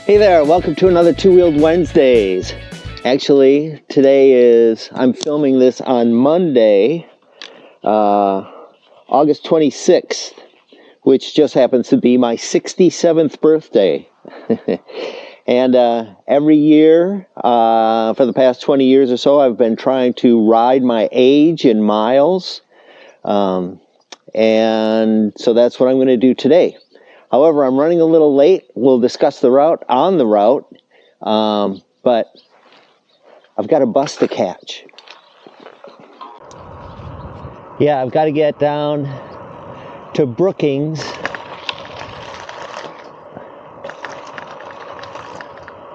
Hey there, welcome to another Two-Wheeled Wednesdays. Actually, I'm filming this on Monday, August 26th, which just happens to be my 67th birthday. And every year, for the past 20 years or so, I've been trying to ride my age in miles. And so that's what I'm going to do today. However, I'm running a little late. We'll discuss the route on the route, but I've got a bus to catch. Yeah, I've got to get down to Brookings.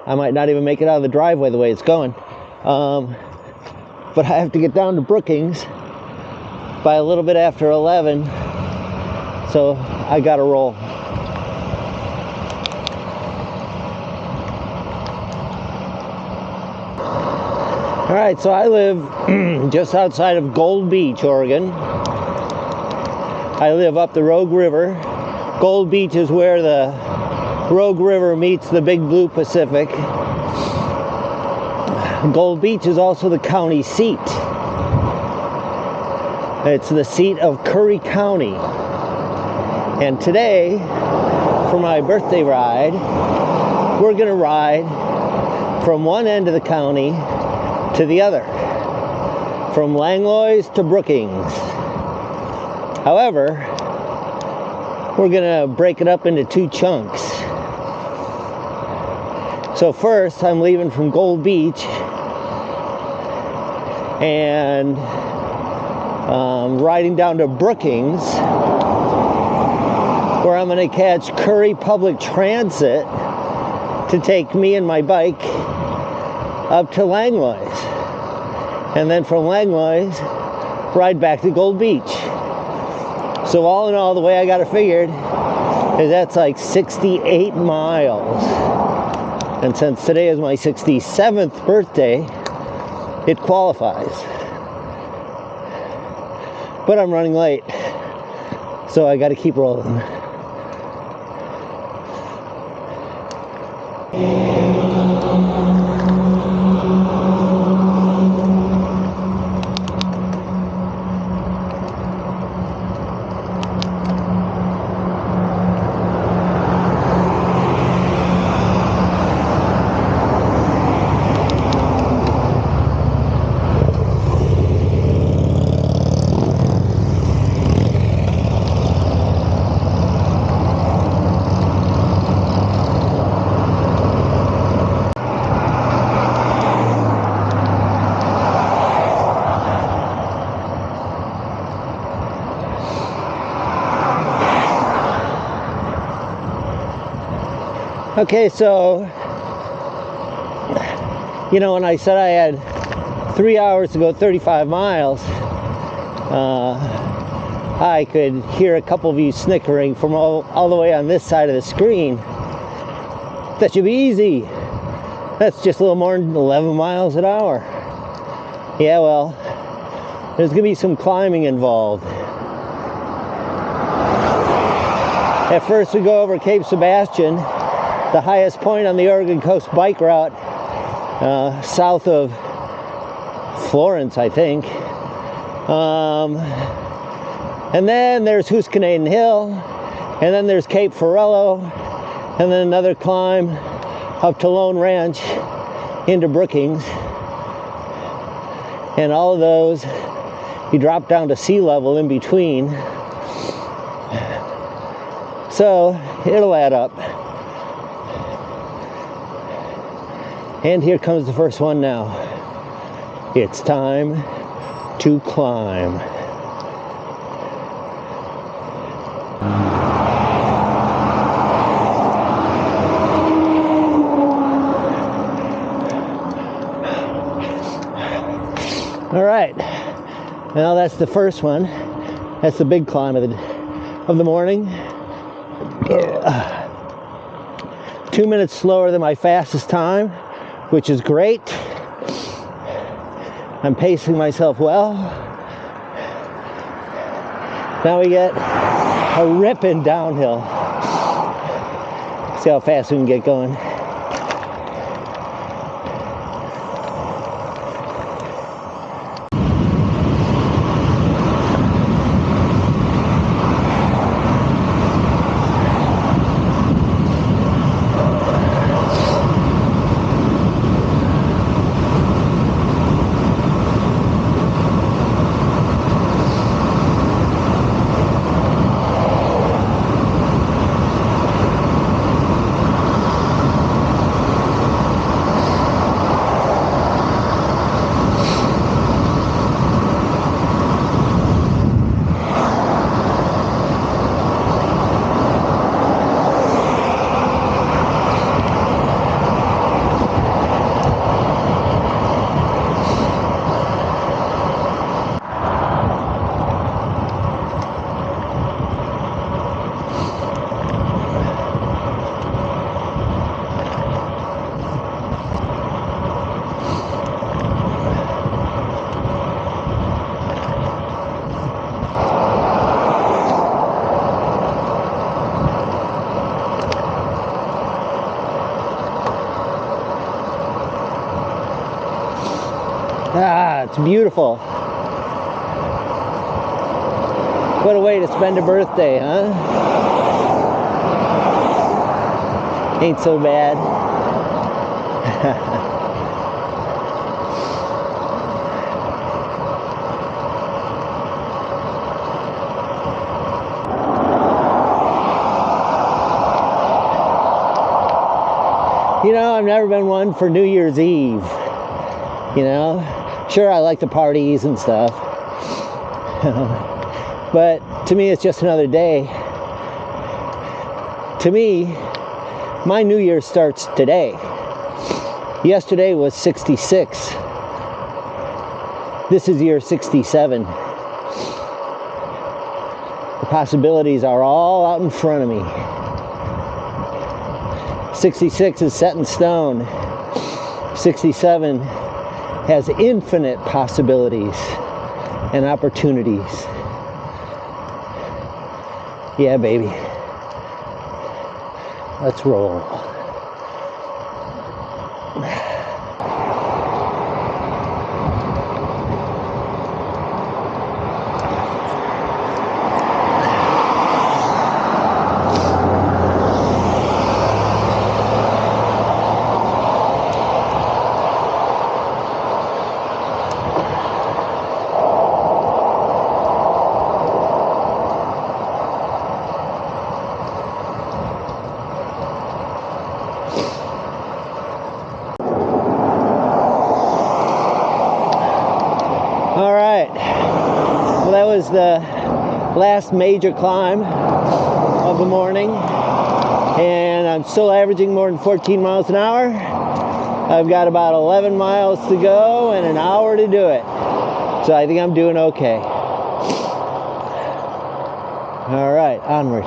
I might not even make it out of the driveway the way it's going, but I have to get down to Brookings by a little bit after 11, so I got to roll. All right, so I live just outside of Gold Beach, Oregon. I live up the Rogue River. Gold Beach is where the Rogue River meets the Big Blue Pacific. Gold Beach is also the county seat. It's the seat of Curry County. And today, for my birthday ride, we're gonna ride from one end of the county to the other, from Langlois to Brookings. However, we're gonna break it up into two chunks. So first, I'm leaving from Gold Beach and riding down to Brookings, where I'm gonna catch Curry Public Transit to take me and my bike up to Langlois, and then from Langlois ride back to Gold Beach. So all in all, the way I got it figured is that's like 68 miles. And since today is my 67th birthday, it qualifies. But I'm running late, so I got to keep rolling. Okay, so, when I said I had 3 hours to go 35 miles, I could hear a couple of you snickering from all the way on this side of the screen. That should be easy. That's just a little more than 11 miles an hour. Yeah, well, there's going to be some climbing involved. At first we go over Cape Sebastian, the highest point on the Oregon Coast bike route, south of Florence, I think. And then there's Husquenaden Hill, and then there's Cape Ferrello, and then another climb up to Lone Ranch into Brookings. And all of those, you drop down to sea level in between. So it'll add up. And here comes the first one now. It's time to climb. All right, now that's the first one. That's the big climb of the morning. 2 minutes slower than my fastest time, which is great. I'm pacing myself well. Now we get a ripping downhill. See how fast we can get going. Ah, it's beautiful. What a way to spend a birthday, huh? Ain't so bad. You know, I've never been one for New Year's Eve. You know, sure, I like the parties and stuff. But to me, it's just another day. To me, my New Year starts today. Yesterday was 66. This is year 67. The possibilities are all out in front of me. 66 is set in stone. 67 has infinite possibilities and opportunities. Yeah, baby. Let's roll. All right, well, that was the last major climb of the morning, and I'm still averaging more than 14 miles an hour. I've got about 11 miles to go and an hour to do it, so I think I'm doing okay. All right, onward.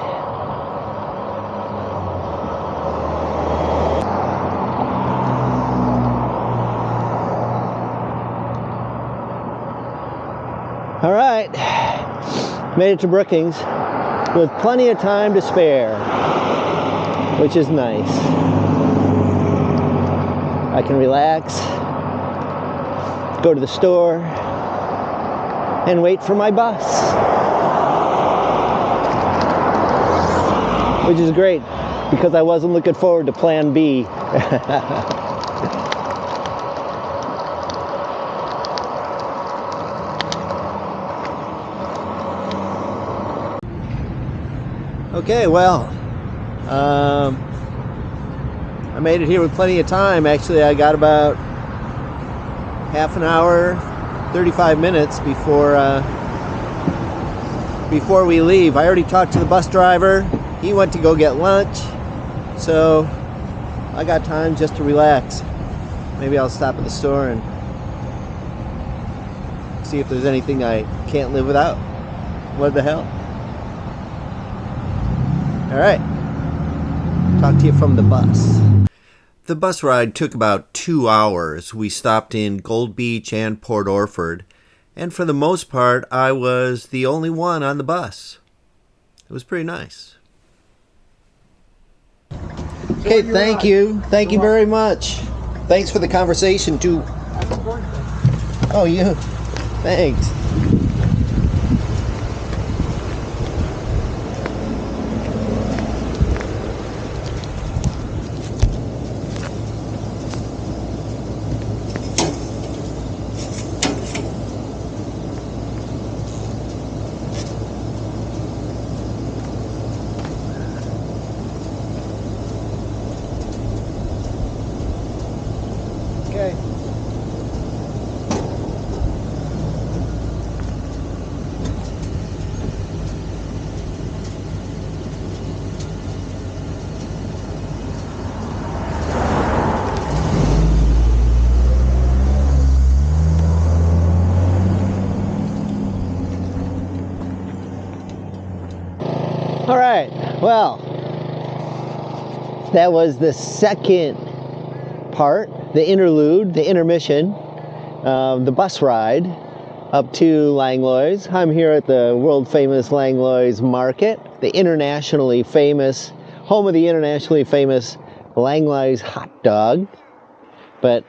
All right, made it to Brookings with plenty of time to spare, which is nice. I can relax, go to the store, and wait for my bus, which is great because I wasn't looking forward to Plan B. Okay, well, I made it here with plenty of time. Actually, I got about half an hour, 35 minutes before we leave. I already talked to the bus driver. He went to go get lunch, so I got time just to relax. Maybe I'll stop at the store and see if there's anything I can't live without. What the hell? All right, talk to you from the bus. The bus ride took about 2 hours. We stopped in Gold Beach and Port Orford, and for the most part, I was the only one on the bus. It was pretty nice. Okay, thank you. Thank you very much. Thanks for the conversation, too. Oh, you? Thanks. Okay. All right, well, that was the second part, the interlude, the intermission, the bus ride up to Langlois. I'm here at the world famous Langlois Market, the internationally famous, home of the internationally famous Langlois hot dog. But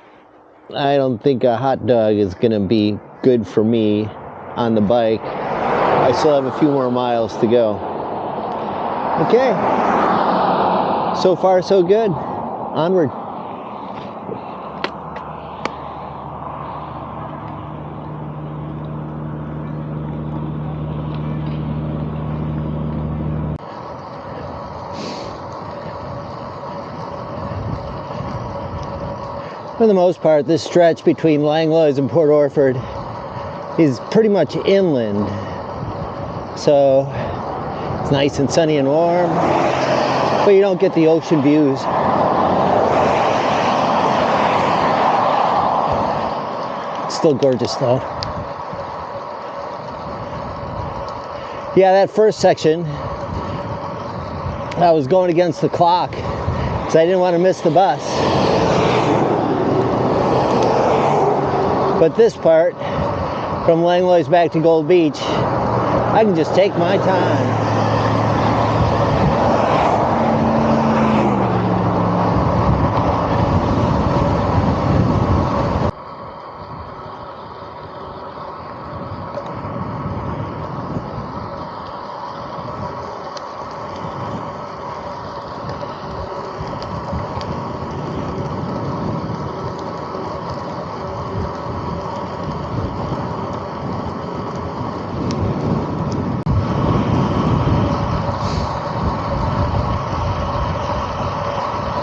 I don't think a hot dog is gonna be good for me on the bike. I still have a few more miles to go. Okay, so far so good. Onward. For the most part, this stretch between Langlois and Port Orford is pretty much inland. So it's nice and sunny and warm, but you don't get the ocean views. It's still gorgeous though. Yeah, that first section, I was going against the clock because I didn't want to miss the bus. But this part, from Langlois back to Gold Beach, I can just take my time.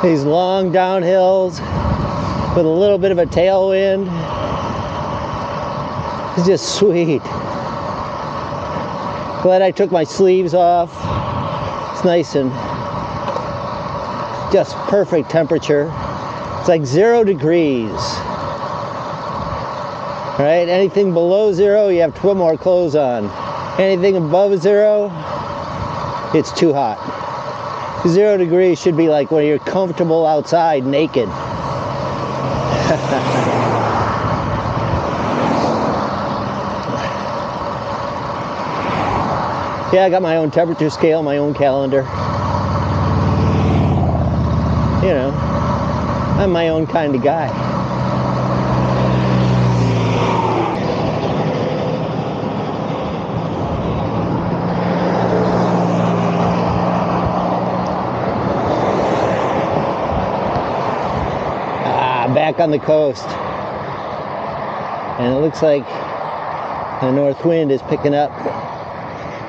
These long downhills with a little bit of a tailwind. It's just sweet. Glad I took my sleeves off. It's nice and just perfect temperature. It's like 0 degrees. All right, anything below 0, you have to put more clothes on. Anything above 0, it's too hot. 0 degrees should be like when you're comfortable outside naked. Yeah, I got my own temperature scale, my own calendar. You know, I'm my own kind of guy. Back on the coast, and it looks like the north wind is picking up.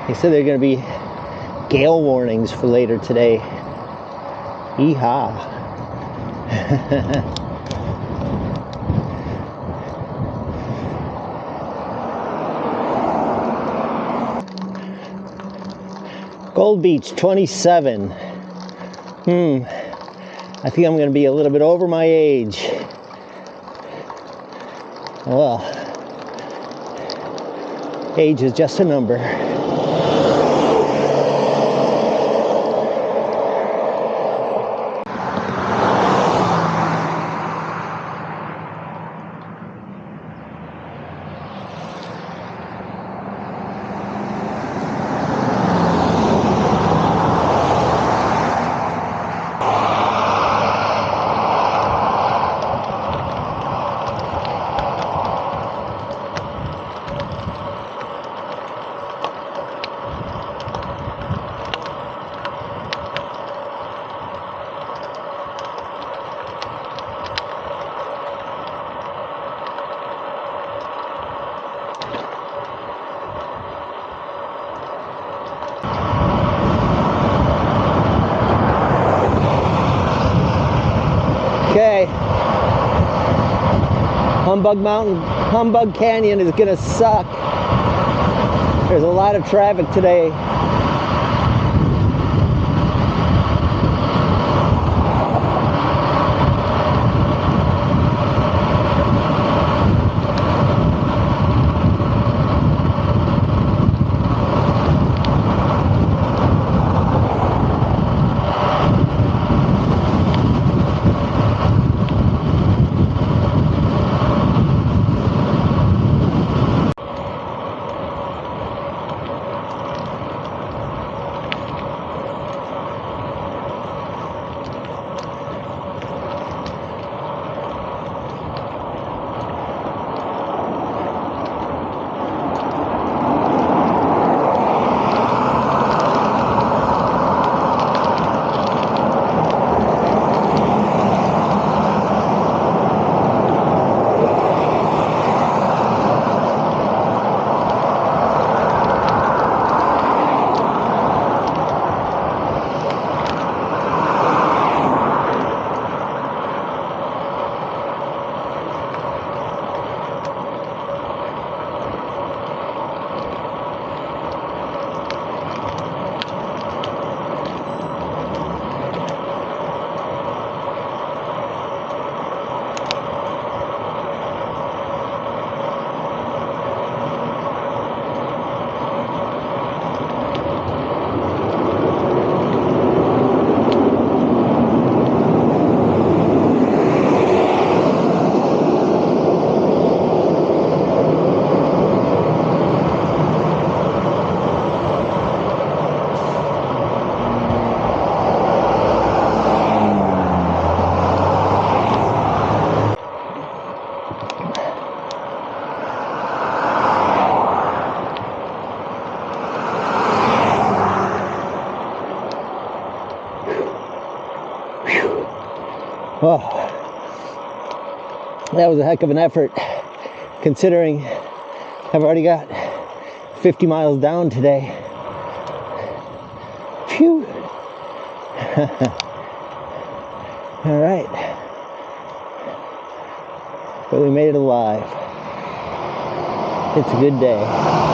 They said there are going to be gale warnings for later today. Yeehaw. Gold Beach 27. I think I'm going to be a little bit over my age. Well, age is just a number. Okay, Humbug Canyon is gonna suck. There's a lot of traffic today. Oh, that was a heck of an effort, considering I've already got 50 miles down today. Phew. All right. But we made it alive. It's a good day.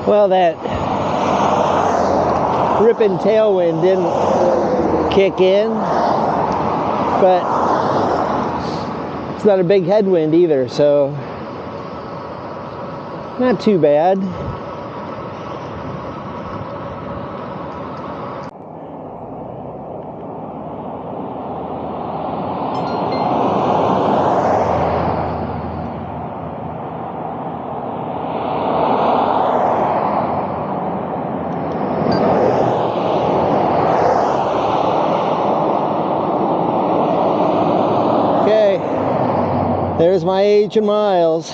Well, that ripping tailwind didn't kick in, but it's not a big headwind either, so not too bad. There's my age in miles.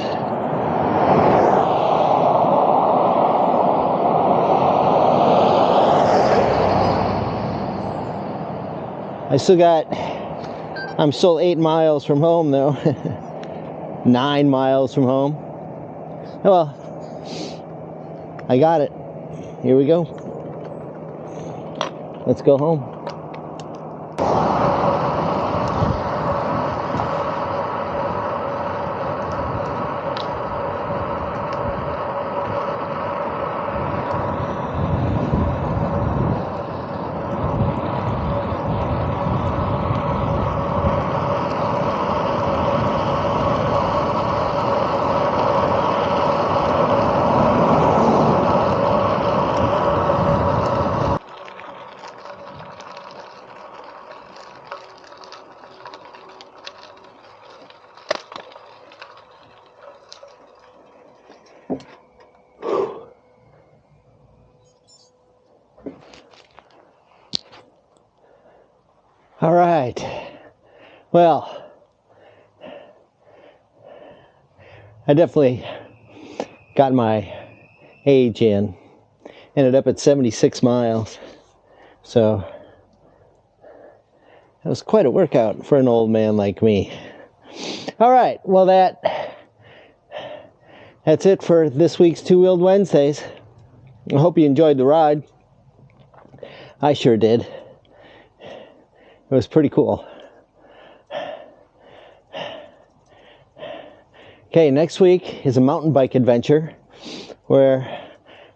I'm still 8 miles from home though. 9 miles from home. Well, I got it. Here we go. Let's go home. All right. Well, I definitely got my age in. Ended up at 76 miles. So that was quite a workout for an old man like me. All right. Well, that's it for this week's Two-Wheeled Wednesdays. I hope you enjoyed the ride. I sure did. It was pretty cool. Okay, next week is a mountain bike adventure where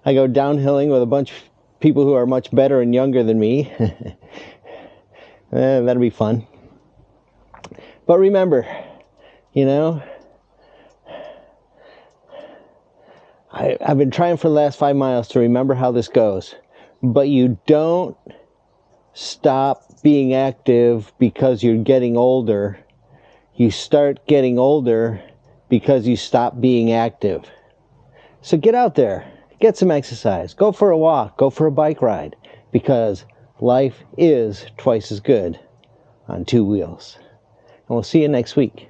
I go downhilling with a bunch of people who are much better and younger than me. That'll be fun. But remember, you know, I've been trying for the last 5 miles to remember how this goes. But you don't stop being active because you're getting older. You start getting older because you stop being active. So get out there, get some exercise, go for a walk, go for a bike ride, because life is twice as good on 2 wheels. And we'll see you next week.